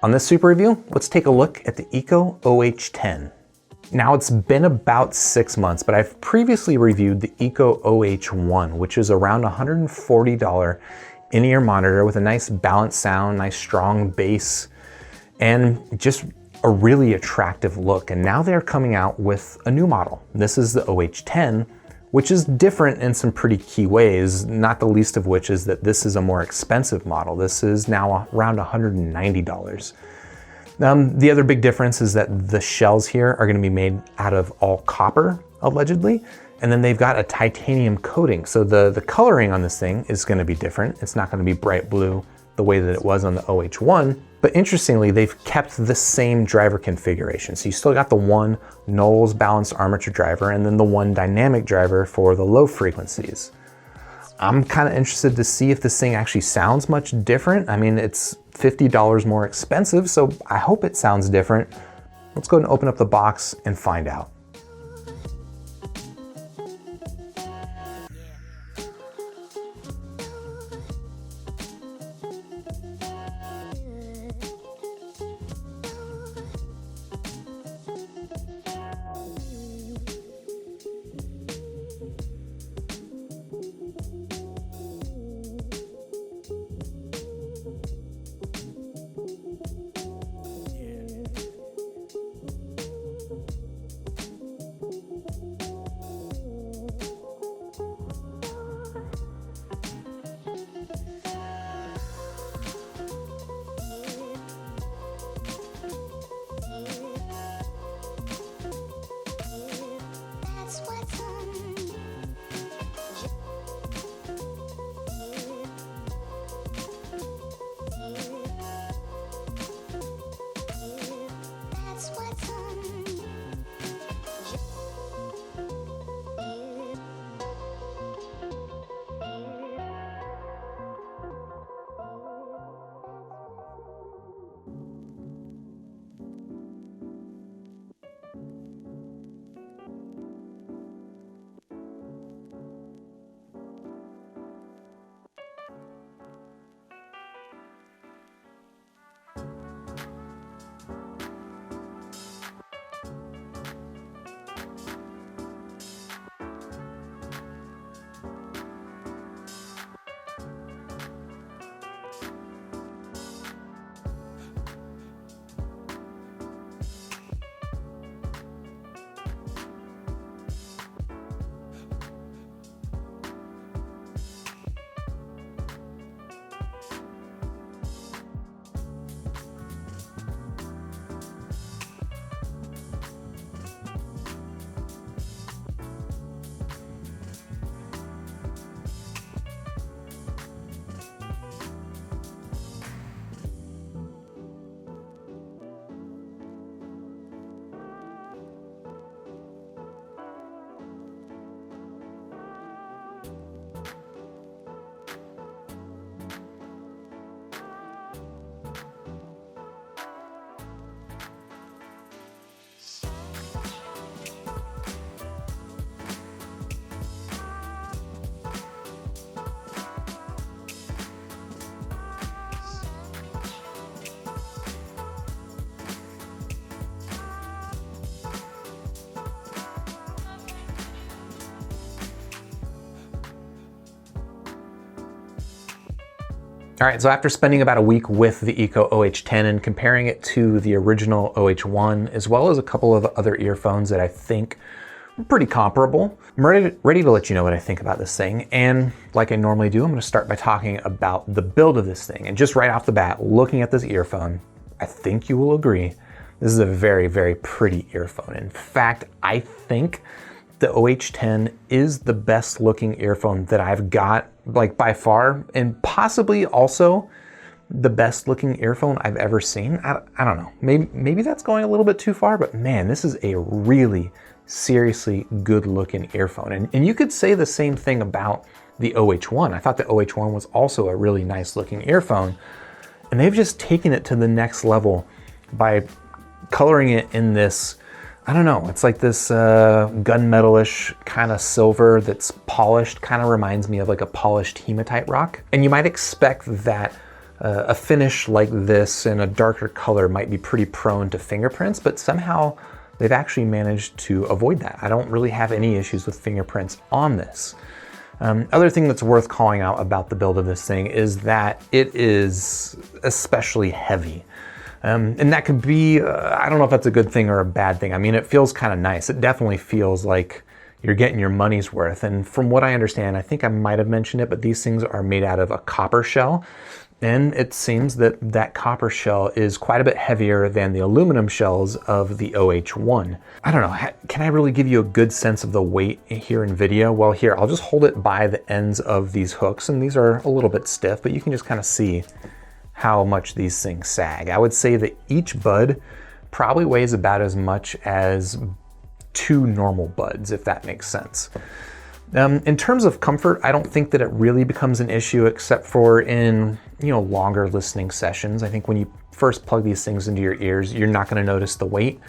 On this super review, let's take a look at the Ikko OH10. Now it's been about 6 months, but I've previously reviewed the Ikko OH1, which is around $140 in-ear monitor with a nice balanced sound, nice strong bass, and just a really attractive look. And now they're coming out with a new model. This is the OH10, which is different in some pretty key ways, not the least of which is that this is a more expensive model. This is now around $190. The other big difference is that the shells here are gonna be made out of all copper, allegedly, and then they've got a titanium coating. So the coloring on this thing is gonna be different. It's not gonna be bright blue the way that it was on the OH1, but interestingly, they've kept the same driver configuration. So you still got the one Knowles balanced armature driver and then the one dynamic driver for the low frequencies. I'm kind of interested to see if this thing actually sounds much different. I mean, it's $50 more expensive, so I hope it sounds different. Let's go ahead and open up the box and find out. All right, so after spending about a week with the Ikko OH10 and comparing it to the original OH1, as well as a couple of other earphones that I think are pretty comparable, I'm ready to let you know what I think about this thing. And like I normally do, I'm gonna start by talking about the build of this thing. And just right off the bat, looking at this earphone, I think you will agree, this is a very, very pretty earphone. In fact, I think the OH10 is the best looking earphone that I've got, like by far, and possibly also the best looking earphone I've ever seen. I don't know, maybe that's going a little bit too far, but man, this is a really seriously good looking earphone. And you could say the same thing about the OH1. I thought the OH1 was also a really nice looking earphone, and they've just taken it to the next level by coloring it in this, I don't know, it's like this gunmetal-ish kind of silver that's polished, kind of reminds me of like a polished hematite rock. And you might expect that a finish like this in a darker color might be pretty prone to fingerprints, but somehow they've actually managed to avoid that. I don't really have any issues with fingerprints on this. Other thing that's worth calling out about the build of this thing is that it is especially heavy. And that could be, I don't know if that's a good thing or a bad thing. I mean, it feels kind of nice. It definitely feels like you're getting your money's worth. And from what I understand, I think I might have mentioned it, but these things are made out of a copper shell. And it seems that that copper shell is quite a bit heavier than the aluminum shells of the OH1. I don't know, can I really give you a good sense of the weight here in video? Well, here, I'll just hold it by the ends of these hooks, and these are a little bit stiff, but you can just kind of see how much these things sag. I would say that each bud probably weighs about as much as 2 normal buds, if that makes sense. In terms of comfort, I don't think that it really becomes an issue except for in, longer listening sessions. I think when you first plug these things into your ears, you're not going to notice the weight.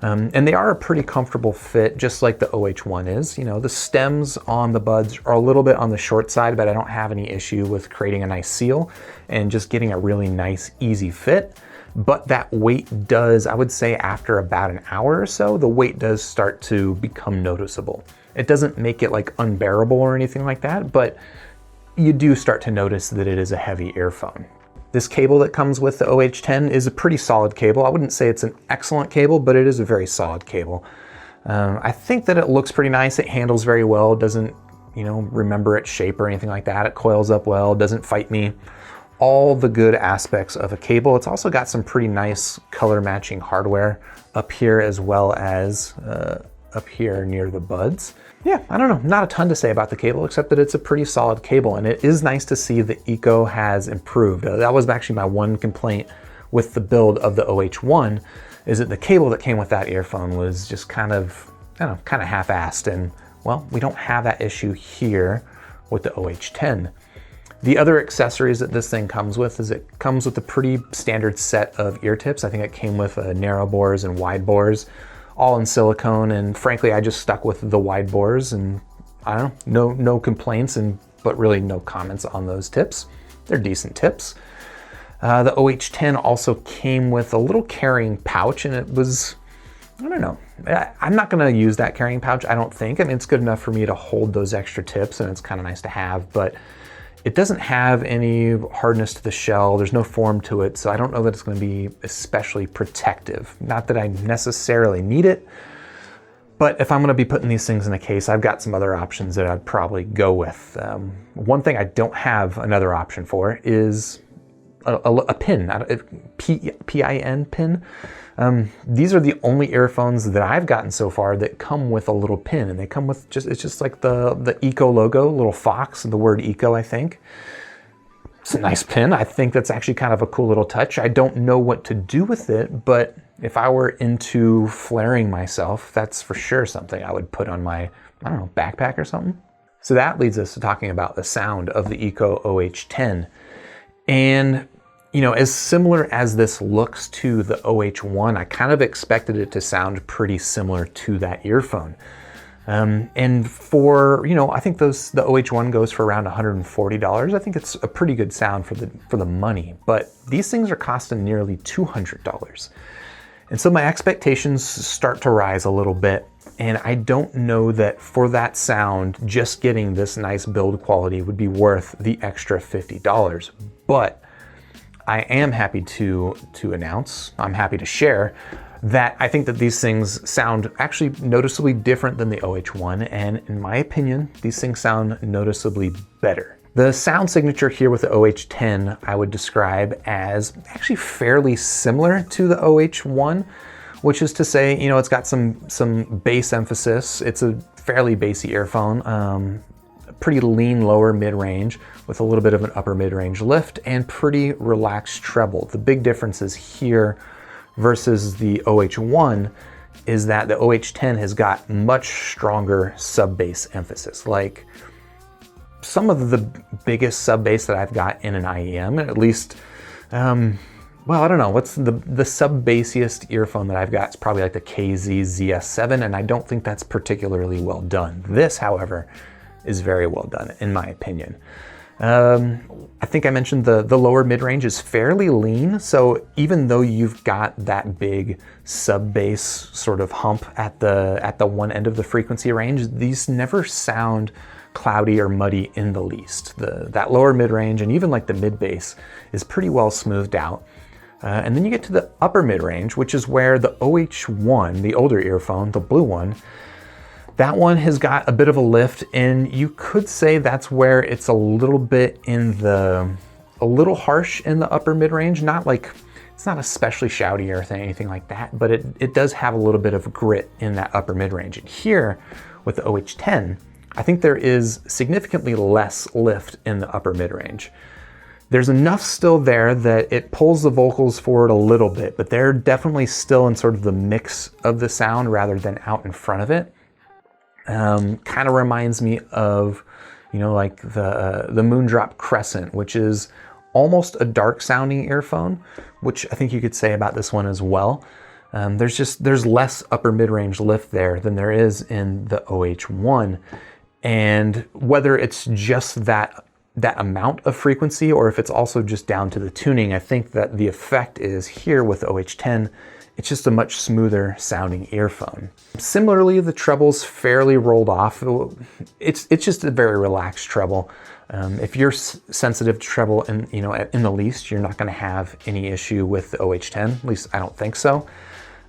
And they are a pretty comfortable fit, just like the OH1 is. The stems on the buds are a little bit on the short side, but I don't have any issue with creating a nice seal and just getting a really nice, easy fit. But that weight does, I would say after about an hour or so, the weight does start to become noticeable. It doesn't make it like unbearable or anything like that, but you do start to notice that it is a heavy earphone. This cable that comes with the OH10 is a pretty solid cable. I wouldn't say it's an excellent cable, but it is a very solid cable. I think that it looks pretty nice. It handles very well. It doesn't, remember its shape or anything like that. It coils up well, doesn't fight me. All the good aspects of a cable. It's also got some pretty nice color matching hardware up here as well as up here near the buds. Yeah, I don't know, not a ton to say about the cable except that it's a pretty solid cable, and it is nice to see that Ikko has improved. That was actually my one complaint with the build of the OH1, is that the cable that came with that earphone was just kind of half-assed, and well, we don't have that issue here with the OH10. The other accessories that this thing comes with is it comes with a pretty standard set of ear tips. I think it came with narrow bores and wide bores, all in silicone, and frankly, I just stuck with the wide bores, and I don't know, no complaints, but really no comments on those tips. They're decent tips. The OH10 also came with a little carrying pouch, and it was, I don't know, I'm not gonna use that carrying pouch, I don't think. I mean, it's good enough for me to hold those extra tips, and it's kind of nice to have, but it doesn't have any hardness to the shell. There's no form to it, so I don't know that it's going to be especially protective. Not that I necessarily need it, but if I'm going to be putting these things in a case, I've got some other options that I'd probably go with. One thing I don't have another option for is a pin, P-I-N pin. These are the only earphones that I've gotten so far that come with a little pin, and they come with it's just like the Ikko logo, little fox, and the word Ikko, I think. It's a nice pin. I think that's actually kind of a cool little touch. I don't know what to do with it, but if I were into flaring myself, that's for sure something I would put on my, I don't know, backpack or something. So that leads us to talking about the sound of the Ikko OH10. And as similar as this looks to the OH1, I kind of expected it to sound pretty similar to that earphone. And for, I think the OH1 goes for around $140. I think it's a pretty good sound for the money, but these things are costing nearly $200. And so my expectations start to rise a little bit, and I don't know that for that sound, just getting this nice build quality would be worth the extra $50. But I am happy to announce, I'm happy to share that I think that these things sound actually noticeably different than the OH1, and in my opinion, these things sound noticeably better. The sound signature here with the OH10 I would describe as actually fairly similar to the OH1, which is to say, it's got some bass emphasis. It's a fairly bassy earphone, pretty lean lower mid-range with a little bit of an upper mid-range lift and pretty relaxed treble. The big differences here versus the OH1 is that the OH10 has got much stronger sub-bass emphasis. Like some of the biggest sub-bass that I've got in an IEM, at least, well, I don't know, what's the sub-bassiest earphone that I've got is probably like the KZ ZS7, and I don't think that's particularly well done. This, however, is very well done, in my opinion. I think I mentioned the lower mid-range is fairly lean, so even though you've got that big sub-bass sort of hump at the one end of the frequency range, these never sound cloudy or muddy in the least. That lower mid-range and even like the mid-bass is pretty well smoothed out. And then you get to the upper mid-range, which is where the OH1, the older earphone, the blue one, that one has got a bit of a lift, and you could say that's where it's a little bit a little harsh in the upper mid-range. Not like, it's not especially shouty or anything like that, but it does have a little bit of grit in that upper mid-range. And here with the OH10, I think there is significantly less lift in the upper mid-range. There's enough still there that it pulls the vocals forward a little bit, but they're definitely still in sort of the mix of the sound rather than out in front of it. Kind of reminds me of, you know, like the Moondrop Crescent, which is almost a dark sounding earphone, which I think you could say about this one as well. There's less upper mid-range lift there than there is in the OH1. And whether it's just that amount of frequency or if it's also just down to the tuning, I think that the effect is here with the OH10, it's just a much smoother sounding earphone. Similarly, the treble's fairly rolled off. It's just a very relaxed treble. If you're sensitive to treble in the least, you're not going to have any issue with the OH10. At least I don't think so.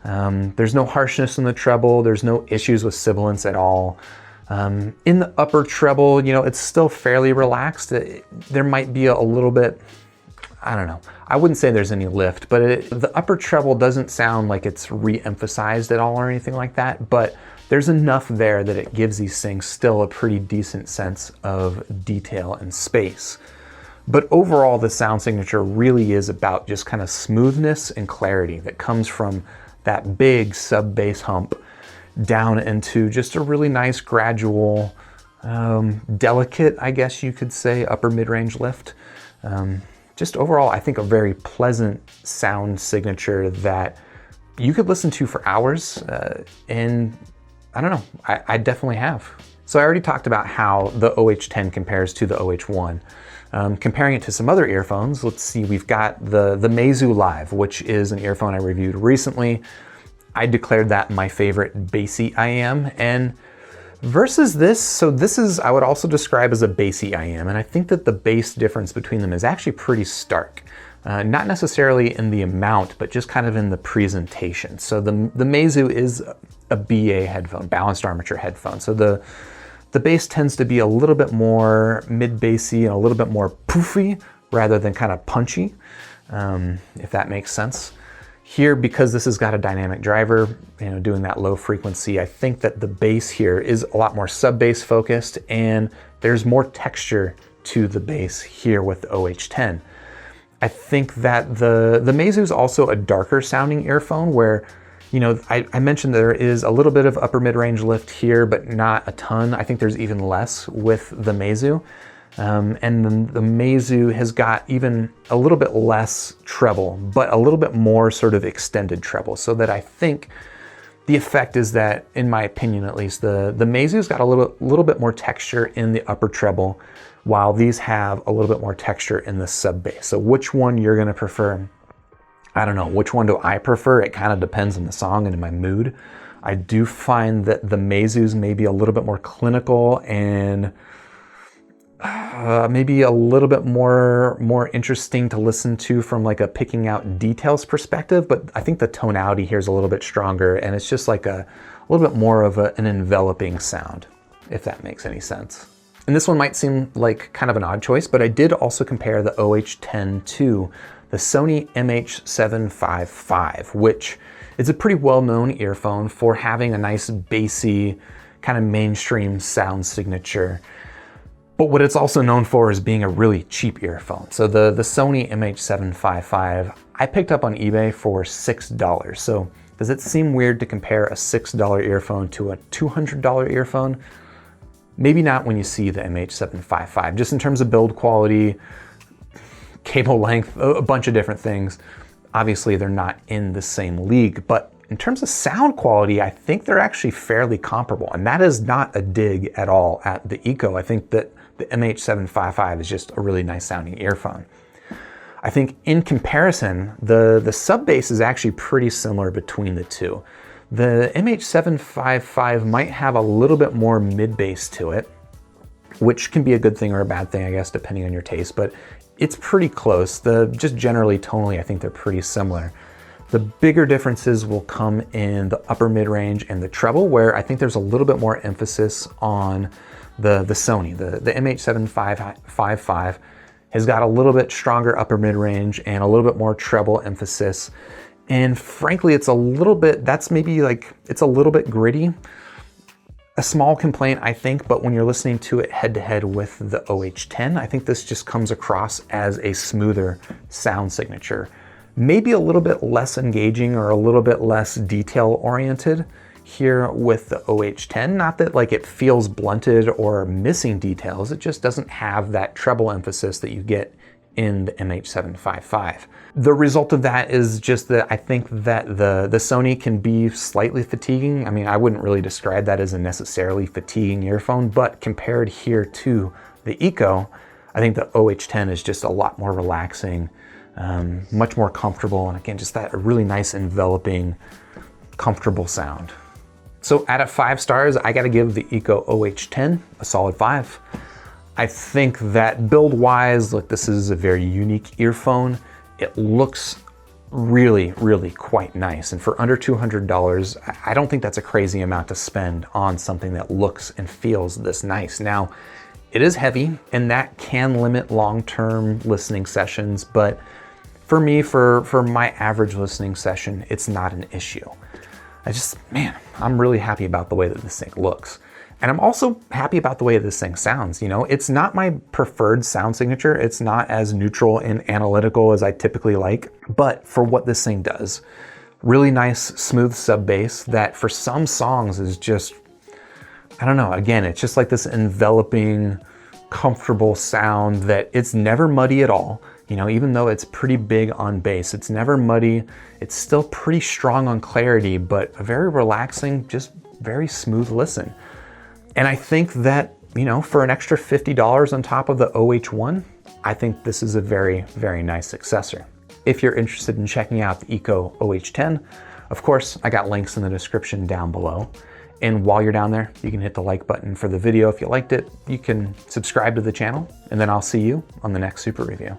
There's no harshness in the treble. There's no issues with sibilance at all. In the upper treble, you know, it's still fairly relaxed. There might be a little bit, I don't know. I wouldn't say there's any lift, but the upper treble doesn't sound like it's re-emphasized at all or anything like that, but there's enough there that it gives these things still a pretty decent sense of detail and space. But overall, the sound signature really is about just kind of smoothness and clarity that comes from that big sub-bass hump down into just a really nice gradual, delicate, I guess you could say, upper mid-range lift. Just overall, I think a very pleasant sound signature that you could listen to for hours, and I don't know, I definitely have. So I already talked about how the OH10 compares to the OH1. Comparing it to some other earphones, let's see, we've got the Meizu Live, which is an earphone I reviewed recently. I declared that my favorite bassy IM, and versus this, so this is, I would also describe as a bassy IM, and I think that the bass difference between them is actually pretty stark. Not necessarily in the amount, but just kind of in the presentation. So the Meizu is a BA headphone, balanced armature headphone. So the bass tends to be a little bit more mid-bassy and a little bit more poofy rather than kind of punchy, if that makes sense. Here, because this has got a dynamic driver, you know, doing that low frequency, I think that the bass here is a lot more sub-bass focused, and there's more texture to the bass here with the OH10. I think that the Meizu is also a darker sounding earphone where, you know, I mentioned there is a little bit of upper mid-range lift here, but not a ton. I think there's even less with the Meizu. And then the Meizu has got even a little bit less treble, but a little bit more sort of extended treble, so that I think the effect is that, in my opinion at least, the Meizu's got a little bit more texture in the upper treble, while these have a little bit more texture in the sub bass. So which one you're gonna prefer, I don't know. Which one do I prefer? It kind of depends on the song and in my mood. I do find that the Meizu's maybe a little bit more clinical and maybe a little bit more interesting to listen to from like a picking out details perspective, but I think the tonality here is a little bit stronger, and it's just like a little bit more of an enveloping sound, if that makes any sense. And this one might seem like kind of an odd choice, but I did also compare the OH10 to the Sony MH755, which is a pretty well-known earphone for having a nice bassy kind of mainstream sound signature. But what it's also known for is being a really cheap earphone. So the Sony MH755, I picked up on eBay for $6. So does it seem weird to compare a $6 earphone to a $200 earphone? Maybe not when you see the MH755, just in terms of build quality, cable length, a bunch of different things. Obviously they're not in the same league, but in terms of sound quality, I think they're actually fairly comparable. And that is not a dig at all at the Ikko. I think that the MH755 is just a really nice sounding earphone. I think in comparison, the sub bass is actually pretty similar between the two. The MH755 might have a little bit more mid bass to it, which can be a good thing or a bad thing, I guess, depending on your taste, but it's pretty close. Just generally tonally, I think they're pretty similar. The bigger differences will come in the upper mid-range and the treble, where I think there's a little bit more emphasis on the Sony. The MH755 has got a little bit stronger upper mid-range and a little bit more treble emphasis. And frankly, it's a little bit, it's a little bit gritty. A small complaint, I think, but when you're listening to it head-to-head with the OH10, I think this just comes across as a smoother sound signature. Maybe a little bit less engaging or a little bit less detail-oriented here with the OH10. Not that like it feels blunted or missing details, it just doesn't have that treble emphasis that you get in the MH755. The result of that is just that I think that the Sony can be slightly fatiguing. I mean, I wouldn't really describe that as a necessarily fatiguing earphone, but compared here to the Ikko, I think the OH10 is just a lot more relaxing, much more comfortable, and again, just that really nice enveloping, comfortable sound. So out of 5 stars, I gotta give the Ikko OH10 a solid 5. I think that build-wise, look, this is a very unique earphone. It looks really, really quite nice. And for under $200, I don't think that's a crazy amount to spend on something that looks and feels this nice. Now, it is heavy, and that can limit long-term listening sessions, but for me, for my average listening session, it's not an issue. Man, I'm really happy about the way that this thing looks. And I'm also happy about the way this thing sounds. You know, it's not my preferred sound signature. It's not as neutral and analytical as I typically like, but for what this thing does, really nice, smooth sub bass that for some songs is just, I don't know, again, it's just like this enveloping, comfortable sound that it's never muddy at all. You know, even though it's pretty big on bass, it's never muddy. It's still pretty strong on clarity, but a very relaxing, just very smooth listen. And I think that, you know, for an extra $50 on top of the OH1, I think this is a very, very nice successor. If you're interested in checking out the Ikko OH10, of course, I got links in the description down below. And while you're down there, you can hit the like button for the video if you liked it. You can subscribe to the channel, and then I'll see you on the next super review.